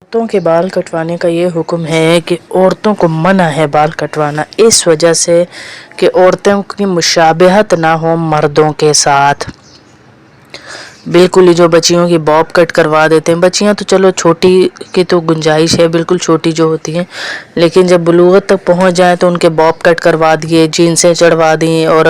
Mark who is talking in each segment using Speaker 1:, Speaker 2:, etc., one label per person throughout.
Speaker 1: عورتوں کے بال کٹوانے کا یہ حکم ہے کہ عورتوں کو منع ہے بال کٹوانا، اس وجہ سے کہ عورتوں کی مشابہت نہ ہو مردوں کے ساتھ۔ بالکل ہی جو بچیوں کی باب کٹ کروا دیتے ہیں، بچیاں تو چلو چھوٹی کی تو گنجائش ہے، بالکل چھوٹی جو ہوتی ہیں، لیکن جب بلوغت تک پہنچ جائیں تو ان کے باب کٹ کروا دیے، جینسیں چڑھوا دیں اور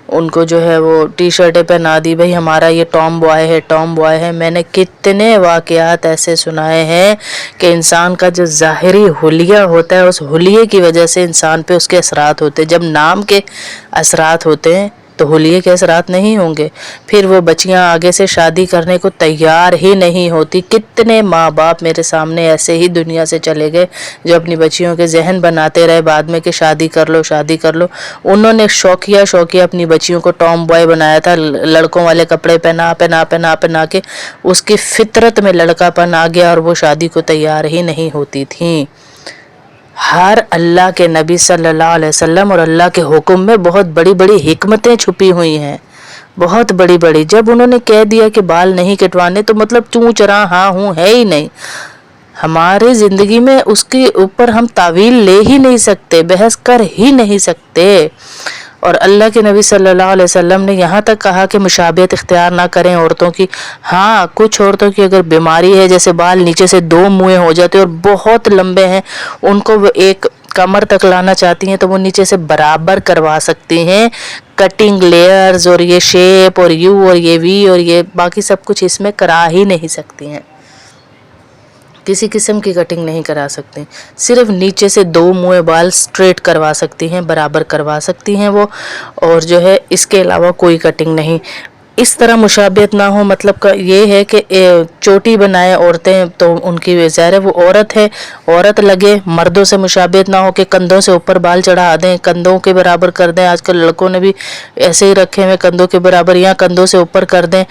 Speaker 1: ان کو جو ہے وہ ٹی شرٹیں پہنا دی، بھئی ہمارا یہ ٹام بوائے ہے، ٹام بوائے ہے۔ میں نے کتنے واقعات ایسے سنائے ہیں کہ انسان کا جو ظاہری حلیہ ہوتا ہے، اس حلیے کی وجہ سے انسان پہ اس کے اثرات ہوتے ہیں۔ جب نام کے اثرات ہوتے ہیں تو حلیے کے اثرات نہیں ہوں گے، پھر وہ بچیاں آگے سے شادی کرنے کو تیار ہی نہیں ہوتی۔ کتنے ماں باپ میرے سامنے ایسے ہی دنیا سے چلے گئے جو اپنی بچیوں کے ذہن بناتے رہے بعد میں کہ شادی کر لو شادی کر لو۔ انہوں نے شوقیہ اپنی بچیوں کو ٹام بوائے بنایا تھا، لڑکوں والے کپڑے پہنا کے اس کی فطرت میں لڑکا پن آ گیا اور وہ شادی کو تیار ہی نہیں ہوتی تھیں۔ ہر اللہ کے نبی صلی اللہ علیہ وسلم اور اللہ کے حکم میں بہت بڑی بڑی حکمتیں چھپی ہوئی ہیں، بہت بڑی بڑی۔ جب انہوں نے کہہ دیا کہ بال نہیں کٹوانے تو مطلب چوں چراں ہاں ہوں ہے ہی نہیں۔ ہماری زندگی میں اس کے اوپر ہم تعویل لے ہی نہیں سکتے، بحث کر ہی نہیں سکتے۔ اور اللہ کے نبی صلی اللہ علیہ وسلم نے یہاں تک کہا کہ مشابہت اختیار نہ کریں عورتوں کی۔ ہاں، کچھ عورتوں کی اگر بیماری ہے، جیسے بال نیچے سے دو موئے ہو جاتے اور بہت لمبے ہیں، ان کو وہ ایک کمر تک لانا چاہتی ہیں تو وہ نیچے سے برابر کروا سکتی ہیں۔ کٹنگ لیئرز اور یہ شیپ اور یو اور یہ وی اور یہ باقی سب کچھ اس میں کرا ہی نہیں سکتی ہیں، کسی قسم کی کٹنگ نہیں کرا سکتی، صرف نیچے سے دو موئے بال سٹریٹ کروا سکتی ہیں، برابر کروا سکتی ہیں وہ، اور جو ہے اس کے علاوہ کوئی کٹنگ نہیں۔ اس طرح مشابہت نہ ہو مطلب کا یہ ہے کہ چوٹی بنائے عورتیں تو ان کی ظاہر ہے وہ عورت ہے، عورت لگے، مردوں سے مشابہت نہ ہو کہ کندھوں سے اوپر بال چڑھا دیں، کندھوں کے برابر کر دیں۔ آج کل لڑکوں نے بھی ایسے ہی رکھے ہوئے کندھوں کے برابر، یا کندھوں سے اوپر کر دیں،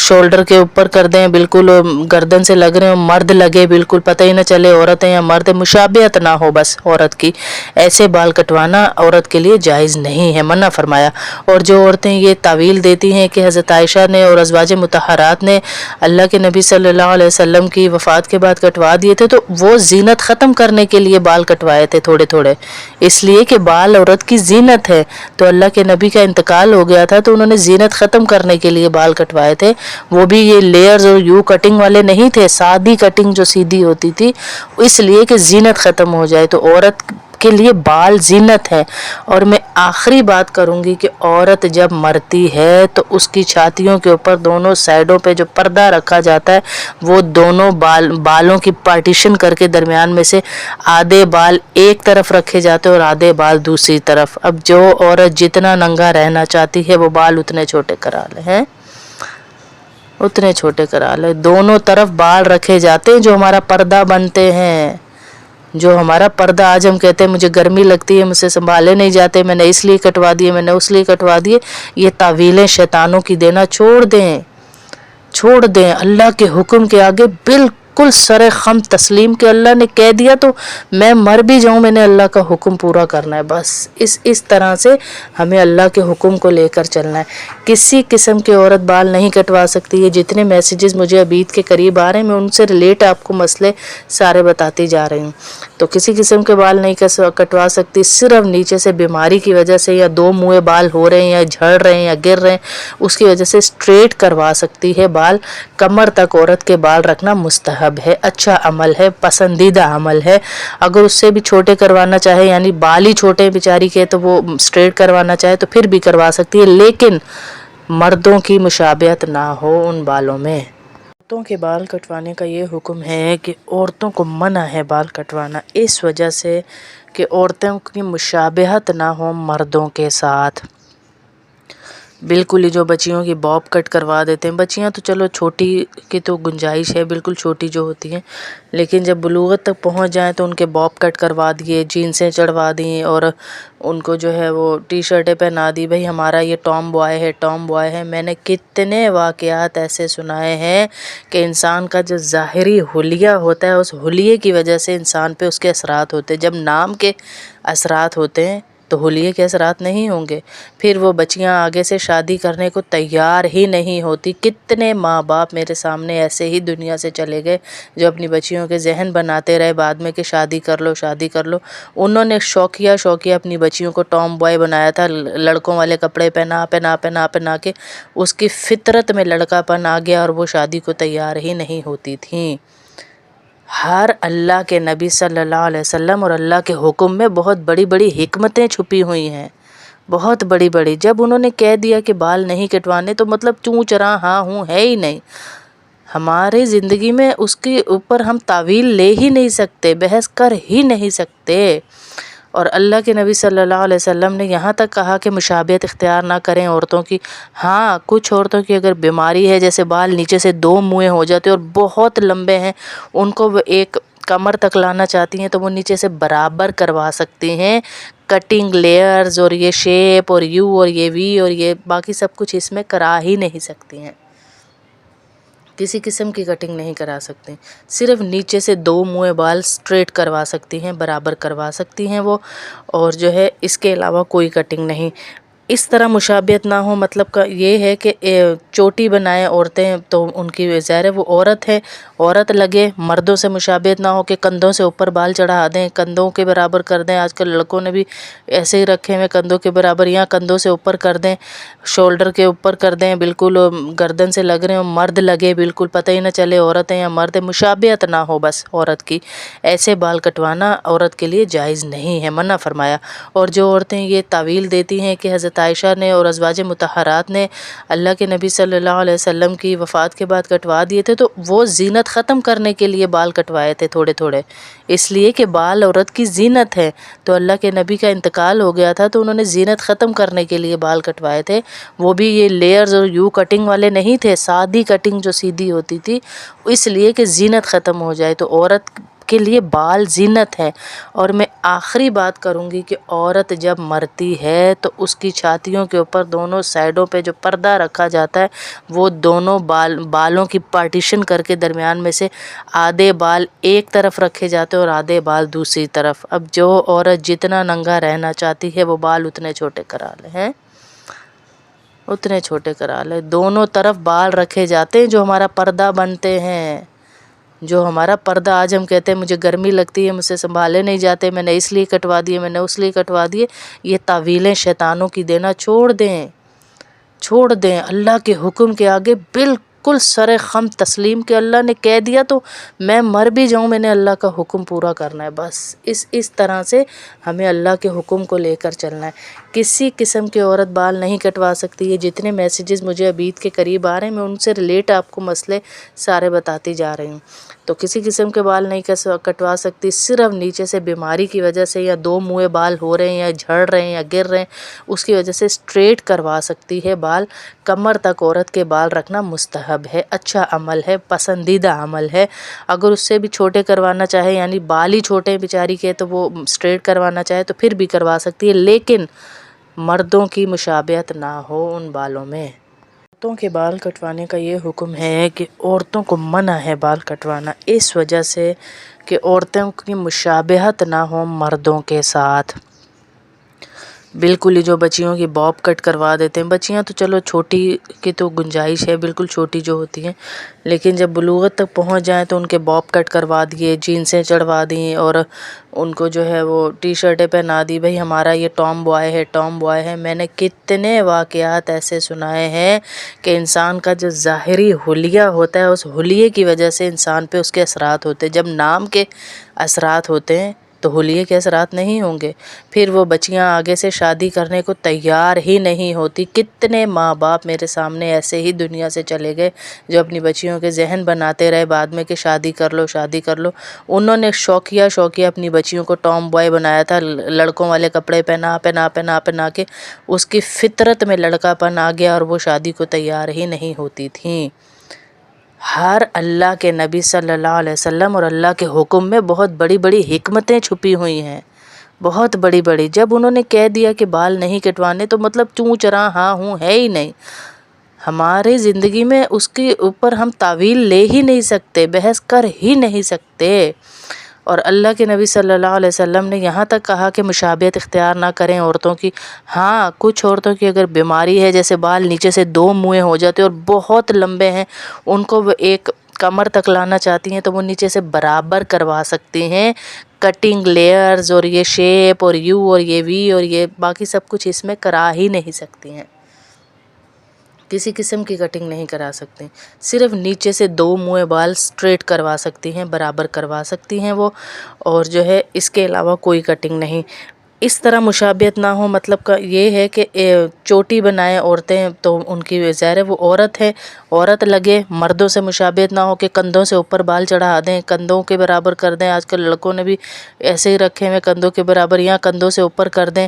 Speaker 1: شولڈر کے اوپر کر دیں، بالکل گردن سے لگ رہے ہوں، مرد لگے، بالکل پتہ ہی نہ چلے عورت ہے یا مرد، مشابہت نہ ہو بس عورت کی۔ ایسے بال کٹوانا عورت کے لیے جائز نہیں ہے، منع فرمایا۔ اور جو عورتیں یہ تعویل دیتی ہیں کہ حضرت عائشہ نے اور ازواج مطہرات نے اللہ کے نبی صلی اللہ علیہ وسلم کی وفات کے بعد کٹوا دیے تھے، تو وہ زینت ختم کرنے کے لیے بال کٹوائے تھے تھوڑے تھوڑے، اس لیے کہ بال عورت کی زینت ہے۔ تو اللہ کے نبی کا انتقال ہو گیا تھا تو انہوں نے زینت ختم کرنے کے لیے بال کٹوائے تھے، وہ بھی یہ لیئرز اور یو کٹنگ والے نہیں تھے، سادی کٹنگ جو سیدھی ہوتی تھی، اس لیے کہ زینت ختم ہو جائے۔ تو عورت کے لیے بال زینت ہے۔ اور میں آخری بات کروں گی کہ عورت جب مرتی ہے تو اس کی چھاتیوں کے اوپر دونوں سائیڈوں پہ جو پردہ رکھا جاتا ہے، وہ دونوں بالوں کی پارٹیشن کر کے درمیان میں سے آدھے بال ایک طرف رکھے جاتے اور آدھے بال دوسری طرف۔ اب جو عورت جتنا ننگا رہنا چاہتی ہے وہ بال اتنے چھوٹے کرا لے ہیں، اتنے چھوٹے کرا لے۔ دونوں طرف بال رکھے جاتے ہیں جو ہمارا پردہ بنتے ہیں، جو ہمارا پردہ۔ آج ہم کہتے ہیں مجھے گرمی لگتی ہے، مجھ سے سنبھالے نہیں جاتے، میں نے اس لیے کٹوا دیے، میں نے اس لیے کٹوا دیے۔ یہ تعویلیں شیطانوں کی دینا چھوڑ دیں، چھوڑ دیں۔ اللہ کے حکم کے آگے بالکل سر خم تسلیم کہ اللہ نے کہہ دیا تو میں مر بھی جاؤں، میں نے اللہ کا حکم پورا کرنا ہے، بس اس طرح سے ہمیں اللہ کے حکم کو لے کر چلنا ہے۔ کسی قسم کے عورت بال نہیں کٹوا سکتی۔ یہ جتنے میسیجز مجھے اب عید کے قریب آ رہے ہیں میں ان سے ریلیٹ آپ کو مسئلے سارے بتاتی جا رہی ہوں۔ تو کسی قسم کے بال نہیں کٹوا سکتی، صرف نیچے سے بیماری کی وجہ سے یا دو موئے بال ہو رہے ہیں یا جھڑ رہے ہیں یا گر رہے ہیں اس کی وجہ سے اسٹریٹ کروا سکتی ہے بال۔ کمر تک عورت کے بال رکھنا مستحب ہے، اچھا عمل ہے، پسندیدہ عمل ہے۔ اگر اس سے بھی چھوٹے کروانا چاہے، یعنی بال ہی چھوٹے بیچاری کے، تو وہ اسٹریٹ کروانا چاہے تو پھر بھی کروا سکتی ہے، لیکن مردوں کی مشابہت نہ ہو ان بالوں میں۔ عورتوں کے بال کٹوانے کا یہ حکم ہے کہ عورتوں کو منع ہے بال کٹوانا، اس وجہ سے کہ عورتوں کی مشابہت نہ ہو مردوں کے ساتھ۔ بالکل ہی جو بچیوں کی باب کٹ کروا دیتے ہیں، بچیاں تو چلو چھوٹی کی تو گنجائش ہے، بالکل چھوٹی جو ہوتی ہیں، لیکن جب بلوغت تک پہنچ جائیں تو ان کے باب کٹ کروا دیے، جینسیں چڑھوا دیں اور ان کو جو ہے وہ ٹی شرٹیں پہنا دی، بھئی ہمارا یہ ٹام بوائے ہے، ٹام بوائے ہے۔ میں نے کتنے واقعات ایسے سنائے ہیں کہ انسان کا جو ظاہری حلیہ ہوتا ہے، اس حلیے کی وجہ سے انسان پہ اس کے اثرات ہوتے ہیں۔ جب نام کے اثرات ہوتے ہیں تو حلیے کے اثرات نہیں ہوں گے۔ پھر وہ بچیاں آگے سے شادی کرنے کو تیار ہی نہیں ہوتی۔ کتنے ماں باپ میرے سامنے ایسے ہی دنیا سے چلے گئے جو اپنی بچیوں کے ذہن بناتے رہے بعد میں کہ شادی کر لو شادی کر لو۔ انہوں نے شوقیہ اپنی بچیوں کو ٹام بوائے بنایا تھا، لڑکوں والے کپڑے پہنا کے اس کی فطرت میں لڑکا پن آ گیا اور وہ شادی کو تیار ہی نہیں ہوتی تھیں۔ ہر اللہ کے نبی صلی اللہ علیہ وسلم اور اللہ کے حکم میں بہت بڑی بڑی حکمتیں چھپی ہوئی ہیں، بہت بڑی بڑی۔ جب انہوں نے کہہ دیا کہ بال نہیں کٹوانے تو مطلب چوں چراں ہاں ہوں ہے ہی نہیں۔ ہماری زندگی میں اس کے اوپر ہم تعویل لے ہی نہیں سکتے، بحث کر ہی نہیں سکتے۔ اور اللہ کے نبی صلی اللہ علیہ وسلم نے یہاں تک کہا کہ مشابہت اختیار نہ کریں عورتوں کی۔ ہاں کچھ عورتوں کی اگر بیماری ہے، جیسے بال نیچے سے 2 موئیں ہو جاتے اور بہت لمبے ہیں، ان کو وہ ایک کمر تک لانا چاہتی ہیں تو وہ نیچے سے برابر کروا سکتی ہیں۔ کٹنگ لیئرز اور یہ شیپ اور یو اور یہ وی اور یہ باقی سب کچھ اس میں کرا ہی نہیں سکتی ہیں، کسی قسم کی کٹنگ نہیں کرا سکتی۔ صرف نیچے سے 2 موئیں بال سٹریٹ کروا سکتی ہیں، برابر کروا سکتی ہیں وہ، اور جو ہے اس کے علاوہ کوئی کٹنگ نہیں۔ اس طرح مشابہت نہ ہو مطلب کا یہ ہے کہ چوٹی بنائیں عورتیں تو ان کی ظاہر ہے وہ عورت ہے، عورت لگے۔ مردوں سے مشابہت نہ ہو کہ کندھوں سے اوپر بال چڑھا دیں، کندھوں کے برابر کر دیں۔ آج کل لڑکوں نے بھی ایسے ہی رکھے ہوئے کندھوں کے برابر، یا کندھوں سے اوپر کر دیں، شولڈر کے اوپر کر دیں، بالکل گردن سے لگ رہے ہوں، مرد لگے بالکل پتہ ہی نہ چلے عورت ہے یا مرد ہے، مشابہت نہ ہو بس عورت کی۔ ایسے بال کٹوانا عورت کے لیے جائز نہیں ہے، منع فرمایا۔ اور جو عورتیں یہ تعویل دیتی ہیں کہ حضرت عائشہ نے اور ازواج مطہرات نے اللہ کے نبی صلی اللہ علیہ وسلم کی وفات کے بعد کٹوا دیے تھے، تو وہ زینت ختم کرنے کے لیے بال کٹوائے تھے تھوڑے تھوڑے، اس لیے کہ بال عورت کی زینت ہے۔ تو اللہ کے نبی کا انتقال ہو گیا تھا تو انہوں نے زینت ختم کرنے کے لیے بال کٹوائے تھے، وہ بھی یہ لیئرز اور یو کٹنگ والے نہیں تھے، سادی کٹنگ جو سیدھی ہوتی تھی، اس لیے کہ زینت ختم ہو جائے۔ تو عورت کے لیے بال زینت ہے۔ اور میں آخری بات کروں گی کہ عورت جب مرتی ہے تو اس کی چھاتیوں کے اوپر دونوں سائڈوں پہ جو پردہ رکھا جاتا ہے، وہ دونوں بالوں کی پارٹیشن کر کے درمیان میں سے آدھے بال ایک طرف رکھے جاتے ہیں اور آدھے بال دوسری طرف۔ اب جو عورت جتنا ننگا رہنا چاہتی ہے وہ بال اتنے چھوٹے کرا لے ہیں، اتنے چھوٹے کرا لے۔ دونوں طرف بال رکھے جاتے ہیں جو ہمارا پردہ بنتے ہیں، جو ہمارا پردہ۔ آج ہم کہتے ہیں مجھے گرمی لگتی ہے، مجھ سے سنبھالے نہیں جاتے، میں نے اس لیے کٹوا دیے، میں نے اس لیے کٹوا دیے۔ یہ تعویلیں شیطانوں کی دینا چھوڑ دیں، چھوڑ دیں۔ اللہ کے حکم کے آگے بالکل سر خم تسلیم کہ اللہ نے کہہ دیا تو میں مر بھی جاؤں، میں نے اللہ کا حکم پورا کرنا ہے بس۔ اس طرح سے ہمیں اللہ کے حکم کو لے کر چلنا ہے۔ کسی قسم کے عورت بال نہیں کٹوا سکتی ہے۔ جتنے میسیجز مجھے اب عید کے قریب آ رہے ہیں میں ان سے ریلیٹ آپ کو مسئلے سارے بتاتی جا رہی ہوں۔ تو کسی قسم کے بال نہیں کٹوا سکتی، صرف نیچے سے بیماری کی وجہ سے یا 2 موئے بال ہو رہے ہیں یا جھڑ رہے ہیں یا گر رہے ہیں، اس کی وجہ سے اسٹریٹ کروا سکتی ہے بال۔ کمر تک عورت کے بال رکھنا مستحب ہے، اچھا عمل ہے، پسندیدہ عمل ہے۔ اگر اس سے بھی چھوٹے کروانا چاہے، یعنی بال ہی چھوٹے ہیں بیچاری کے، تو وہ اسٹریٹ کروانا چاہے تو پھر بھی کروا سکتی ہے، لیکن مردوں کی مشابہت نہ ہو ان بالوں میں۔ عورتوں کے بال کٹوانے کا یہ حکم ہے کہ عورتوں کو منع ہے بال کٹوانا، اس وجہ سے کہ عورتوں کی مشابہت نہ ہو مردوں کے ساتھ۔ بالکل ہی جو بچیوں کی باب کٹ کروا دیتے ہیں، بچیاں تو چلو چھوٹی کی تو گنجائش ہے، بالکل چھوٹی جو ہوتی ہیں، لیکن جب بلوغت تک پہنچ جائیں تو ان کے باب کٹ کروا دیے، جینسیں چڑھوا دیں اور ان کو جو ہے وہ ٹی شرٹیں پہنا دی، بھئی ہمارا یہ ٹام بوائے ہے، ٹام بوائے ہے۔ میں نے کتنے واقعات ایسے سنائے ہیں کہ انسان کا جو ظاہری حلیہ ہوتا ہے، اس حلیے کی وجہ سے انسان پہ اس کے اثرات ہوتے ہیں۔ جب نام کے اثرات ہوتے ہیں تو حلیے کے اثرات نہیں ہوں گے۔ پھر وہ بچیاں آگے سے شادی کرنے کو تیار ہی نہیں ہوتی۔ کتنے ماں باپ میرے سامنے ایسے ہی دنیا سے چلے گئے جو اپنی بچیوں کے ذہن بناتے رہے بعد میں کہ شادی کر لو شادی کر لو۔ انہوں نے شوقیہ اپنی بچیوں کو ٹام بوائے بنایا تھا، لڑکوں والے کپڑے پہنا کے اس کی فطرت میں لڑکا پن آ گیا اور وہ شادی کو تیار ہی نہیں ہوتی تھیں۔ ہر اللہ کے نبی صلی اللہ علیہ وسلم اور اللہ کے حکم میں بہت بڑی بڑی حکمتیں چھپی ہوئی ہیں، بہت بڑی بڑی۔ جب انہوں نے کہہ دیا کہ بال نہیں کٹوانے تو مطلب چوں چراں ہاں ہوں ہے ہی نہیں۔ ہماری زندگی میں اس کے اوپر ہم تعویل لے ہی نہیں سکتے، بحث کر ہی نہیں سکتے۔ اور اللہ کے نبی صلی اللہ علیہ وسلم نے یہاں تک کہا کہ مشابہت اختیار نہ کریں عورتوں کی. ہاں کچھ عورتوں کی اگر بیماری ہے، جیسے بال نیچے سے 2 موئیں ہو جاتے اور بہت لمبے ہیں، ان کو وہ ایک کمر تک لانا چاہتی ہیں تو وہ نیچے سے برابر کروا سکتی ہیں. کٹنگ، لیئرز اور یہ شیپ اور یو اور یہ وی اور یہ باقی سب کچھ اس میں کرا ہی نہیں سکتی ہیں. کسی قسم کی کٹنگ نہیں کرا سکتی. صرف نیچے سے 2 موئے بال سٹریٹ کروا سکتی ہیں، برابر کروا سکتی ہیں وہ، اور جو ہے اس کے علاوہ کوئی کٹنگ نہیں. اس طرح مشابہت نہ ہو مطلب کا یہ ہے کہ چوٹی بنائیں عورتیں تو ان کی ظاہر ہے وہ عورت ہے، عورت لگے. مردوں سے مشابہت نہ ہو کہ کندھوں سے اوپر بال چڑھا دیں، کندھوں کے برابر کر دیں. آج کل لڑکوں نے بھی ایسے ہی رکھے ہوئے کندھوں کے برابر، یا کندھوں سے اوپر کر دیں،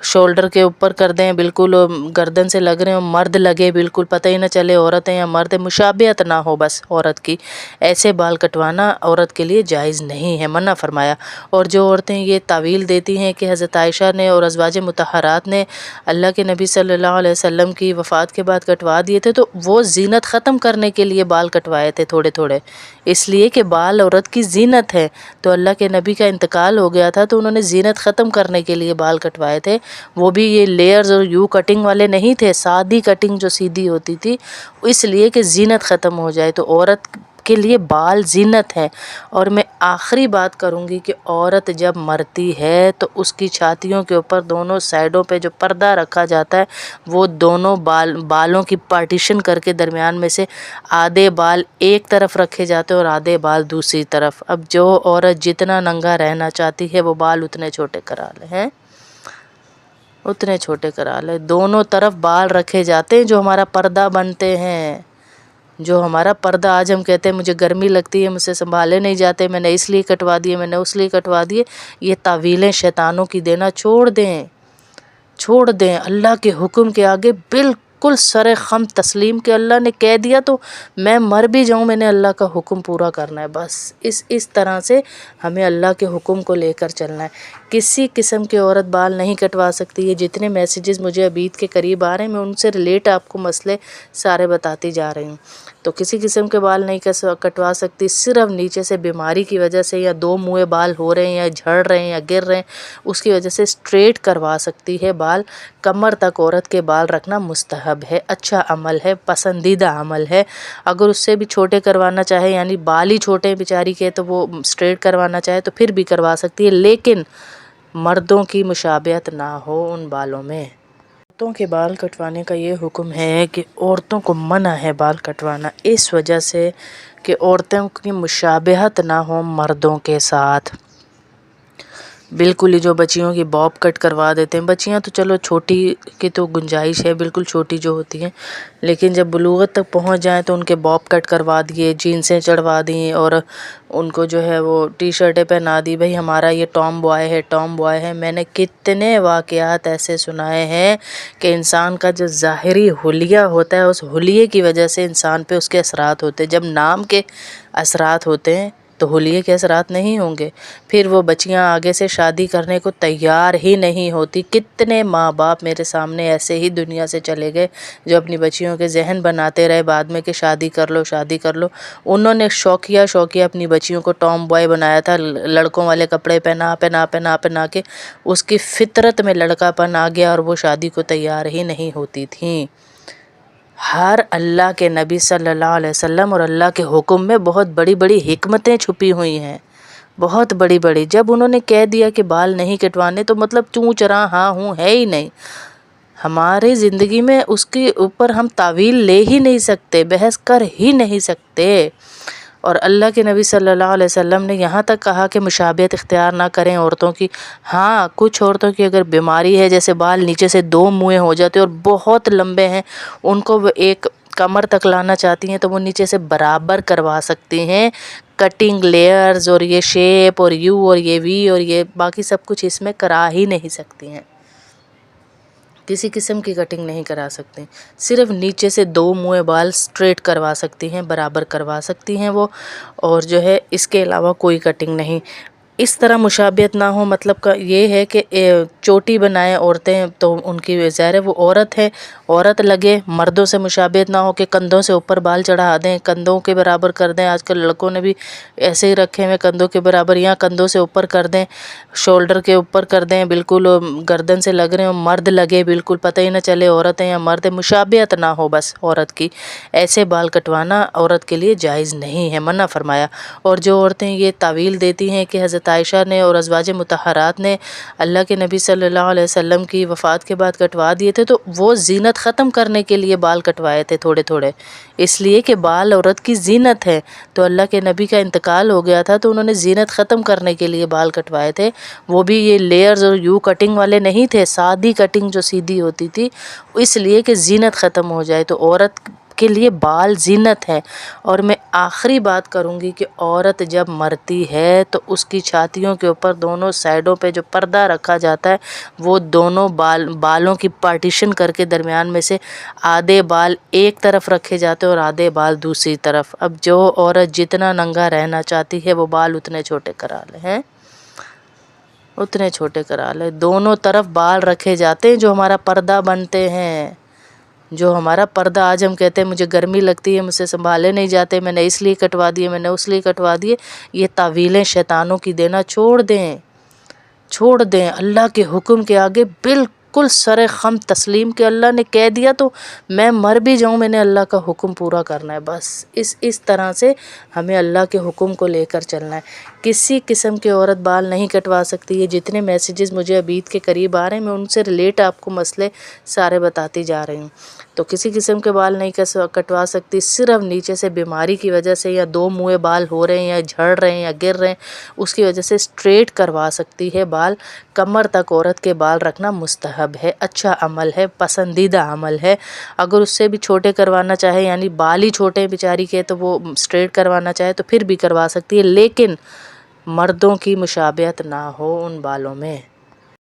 Speaker 1: شولڈر کے اوپر کر دیں، بالکل گردن سے لگ رہے ہوں، مرد لگے بالکل پتہ ہی نہ چلے عورت ہے یا مرد ہے. مشابہت نہ ہو بس عورت کی. ایسے بال کٹوانا عورت کے لیے جائز نہیں ہے، منع فرمایا. اور جو عورتیں یہ تعویل دیتی ہیں کہ حضرت عائشہ نے اور ازواج مطہرات نے اللہ کے نبی صلی اللہ علیہ وسلم کی وفات کے بعد کٹوا دیے تھے، تو وہ زینت ختم کرنے کے لیے بال کٹوائے تھے تھوڑے تھوڑے، اس لیے کہ بال عورت کی زینت ہے. تو اللہ کے نبی کا انتقال ہو گیا تھا تو انہوں نے زینت ختم کرنے کے لیے بال کٹوائے تھے. وہ بھی یہ لیئرز اور یو کٹنگ والے نہیں تھے، سادی کٹنگ جو سیدھی ہوتی تھی، اس لیے کہ زینت ختم ہو جائے. تو عورت کے لیے بال زینت ہے. اور میں آخری بات کروں گی کہ عورت جب مرتی ہے تو اس کی چھاتیوں کے اوپر دونوں سائڈوں پہ جو پردہ رکھا جاتا ہے، وہ دونوں بالوں کی پارٹیشن کر کے درمیان میں سے آدھے بال ایک طرف رکھے جاتے ہیں اور آدھے بال دوسری طرف. اب جو عورت جتنا ننگا رہنا چاہتی ہے وہ بال اتنے چھوٹے کرا لے ہیں، اتنے چھوٹے کرا لے. دونوں طرف بال رکھے جاتے ہیں جو ہمارا پردہ بنتے ہیں، جو ہمارا پردہ. آج ہم کہتے ہیں مجھے گرمی لگتی ہے، مجھ سے سنبھالے نہیں جاتے، میں نے اس لیے کٹوا دیے، میں نے اس لیے کٹوا دیے. یہ تعویلیں شیطانوں کی دینا چھوڑ دیں، چھوڑ دیں. اللہ کے حکم کے آگے بالکل سر خم تسلیم کہ اللہ نے کہہ دیا تو میں مر بھی جاؤں، میں نے اللہ کا حکم پورا کرنا ہے بس. اس طرح سے ہمیں اللہ کے حکم کو لے کر چلنا ہے. کسی قسم کی عورت بال نہیں کٹوا سکتی. یہ جتنے میسیجز مجھے اب عید کے قریب آ رہے ہیں، میں ان سے ریلیٹ آپ کو مسئلے سارے بتاتی جا رہی ہوں. تو کسی قسم کے بال نہیں کٹوا سکتی. صرف نیچے سے بیماری کی وجہ سے یا 2 موئے بال ہو رہے ہیں یا جھڑ رہے ہیں یا گر رہے ہیں، اس کی وجہ سے سٹریٹ کروا سکتی ہے بال. کمر تک عورت کے بال رکھنا مستحب ہے، اچھا عمل ہے، پسندیدہ عمل ہے. اگر اس سے بھی چھوٹے کروانا چاہے، یعنی بال ہی چھوٹے ہیں بیچاری کے، تو وہ سٹریٹ کروانا چاہے تو پھر بھی کروا سکتی ہے، لیکن مردوں کی مشابہت نہ ہو ان بالوں میں. عورتوں کے بال کٹوانے کا یہ حکم ہے کہ عورتوں کو منع ہے بال کٹوانا، اس وجہ سے کہ عورتوں کی مشابہت نہ ہو مردوں کے ساتھ. بالکل ہی جو بچیوں کی باب کٹ کروا دیتے ہیں، بچیاں تو چلو چھوٹی کی تو گنجائش ہے، بالکل چھوٹی جو ہوتی ہیں، لیکن جب بلوغت تک پہنچ جائیں تو ان کے باب کٹ کروا دیے، جینسیں چڑھوا دیں اور ان کو جو ہے وہ ٹی شرٹیں پہنا دی. بھئی ہمارا یہ ٹام بوائے ہے، ٹام بوائے ہے. میں نے کتنے واقعات ایسے سنائے ہیں کہ انسان کا جو ظاہری حلیہ ہوتا ہے، اس حلیے کی وجہ سے انسان پہ اس کے اثرات ہوتے ہیں. جب نام کے اثرات ہوتے ہیں تو حلیے کے اثرات نہیں ہوں گے. پھر وہ بچیاں آگے سے شادی کرنے کو تیار ہی نہیں ہوتی. کتنے ماں باپ میرے سامنے ایسے ہی دنیا سے چلے گئے جو اپنی بچیوں کے ذہن بناتے رہے بعد میں کہ شادی کر لو، شادی کر لو. انہوں نے شوقیہ اپنی بچیوں کو ٹام بوائے بنایا تھا، لڑکوں والے کپڑے پہنا کے اس کی فطرت میں لڑکا پن آ گیا اور وہ شادی کو تیار ہی نہیں ہوتی تھیں. ہر اللہ کے نبی صلی اللہ علیہ وسلم اور اللہ کے حکم میں بہت بڑی بڑی حکمتیں چھپی ہوئی ہیں، بہت بڑی بڑی. جب انہوں نے کہہ دیا کہ بال نہیں کٹوانے تو مطلب چوں چراں ہاں ہوں ہے ہی نہیں. ہماری زندگی میں اس کے اوپر ہم تعویل لے ہی نہیں سکتے، بحث کر ہی نہیں سکتے. اور اللہ کے نبی صلی اللہ علیہ وسلم نے یہاں تک کہا کہ مشابہت اختیار نہ کریں عورتوں کی. ہاں کچھ عورتوں کی اگر بیماری ہے، جیسے بال نیچے سے 2 موئیں ہو جاتے اور بہت لمبے ہیں، ان کو وہ ایک کمر تک لانا چاہتی ہیں تو وہ نیچے سے برابر کروا سکتی ہیں. کٹنگ، لیئرز اور یہ شیپ اور یو اور یہ وی اور یہ باقی سب کچھ اس میں کرا ہی نہیں سکتی ہیں. کسی قسم کی کٹنگ نہیں کرا سکتی. صرف نیچے سے 2 موئے بال سٹریٹ کروا سکتی ہیں، برابر کروا سکتی ہیں وہ، اور جو ہے اس کے علاوہ کوئی کٹنگ نہیں. اس طرح مشابہت نہ ہو مطلب کا یہ ہے کہ چوٹی بنائیں عورتیں تو ان کی ظاہر ہے وہ عورت ہے، عورت لگے، مردوں سے مشابہت نہ ہو کہ کندھوں سے اوپر بال چڑھا دیں، کندھوں کے برابر کر دیں۔ آج کل لڑکوں نے بھی ایسے ہی رکھے ہوئے کندھوں کے برابر، یا کندھوں سے اوپر کر دیں، شولڈر کے اوپر کر دیں، بالکل گردن سے لگ رہے ہوں، مرد لگے، بالکل پتہ ہی نہ چلے عورت ہے یا مرد ہے، مشابہت نہ ہو بس عورت کی۔ ایسے بال کٹوانا عورت کے لیے جائز نہیں ہے، منع فرمایا۔ اور جو عورتیں یہ تعویل دیتی ہیں کہ حضرت عائشہ نے اور ازواج مطہرات نے اللہ کے نبی صلی اللہ علیہ وسلم کی وفات کے بعد کٹوا دیے تھے، تو وہ زینت ختم کرنے کے لیے بال کٹوائے تھے تھوڑے تھوڑے، اس لیے کہ بال عورت کی زینت ہے۔ تو اللہ کے نبی کا انتقال ہو گیا تھا تو انہوں نے زینت ختم کرنے کے لیے بال کٹوائے تھے، وہ بھی یہ لیئرز اور یو کٹنگ والے نہیں تھے، سادی کٹنگ جو سیدھی ہوتی تھی، اس لیے کہ زینت ختم ہو جائے۔ تو عورت کے لیے بال زینت ہے۔ اور میں آخری بات کروں گی کہ عورت جب مرتی ہے تو اس کی چھاتیوں کے اوپر دونوں سائڈوں پہ جو پردہ رکھا جاتا ہے، وہ دونوں بالوں کی پارٹیشن کر کے درمیان میں سے آدھے بال ایک طرف رکھے جاتے ہیں اور آدھے بال دوسری طرف۔ اب جو عورت جتنا ننگا رہنا چاہتی ہے وہ بال اتنے چھوٹے کرا لے ہیں، اتنے چھوٹے کرا لے۔ دونوں طرف بال رکھے جاتے ہیں جو ہمارا پردہ بنتے ہیں، جو ہمارا پردہ۔ آج ہم کہتے ہیں مجھے گرمی لگتی ہے، مجھ سے سنبھالے نہیں جاتے، میں نے اس لیے کٹوا دیے، میں نے اس لیے کٹوا دیے، یہ تعویلیں شیطانوں کی دینا چھوڑ دیں، چھوڑ دیں۔ اللہ کے حکم کے آگے بالکل سر خم تسلیم، کہ اللہ نے کہہ دیا تو میں مر بھی جاؤں، میں نے اللہ کا حکم پورا کرنا ہے بس۔ اس طرح سے ہمیں اللہ کے حکم کو لے کر چلنا ہے۔ کسی قسم کی عورت بال نہیں کٹوا سکتی ہے۔ جتنے میسیجز مجھے اب عید کے قریب آ رہے ہیں میں ان سے ریلیٹ آپ کو مسئلے سارے بتاتی جا رہی ہوں۔ تو کسی قسم کے بال نہیں کٹوا سکتی، صرف نیچے سے بیماری کی وجہ سے یا دو منہ بال ہو رہے ہیں یا جھڑ رہے ہیں یا گر رہے ہیں، اس کی وجہ سے اسٹریٹ کروا سکتی ہے بال۔ کمر تک عورت کے بال رکھنا مستحب ہے، اچھا عمل ہے، پسندیدہ عمل ہے۔ اگر اس سے بھی چھوٹے کروانا چاہے، یعنی بال ہی چھوٹے ہیں بیچاری کے، تو وہ اسٹریٹ کروانا چاہے تو پھر بھی کروا سکتی ہے، لیکن مردوں کی مشابہت نہ ہو ان بالوں میں۔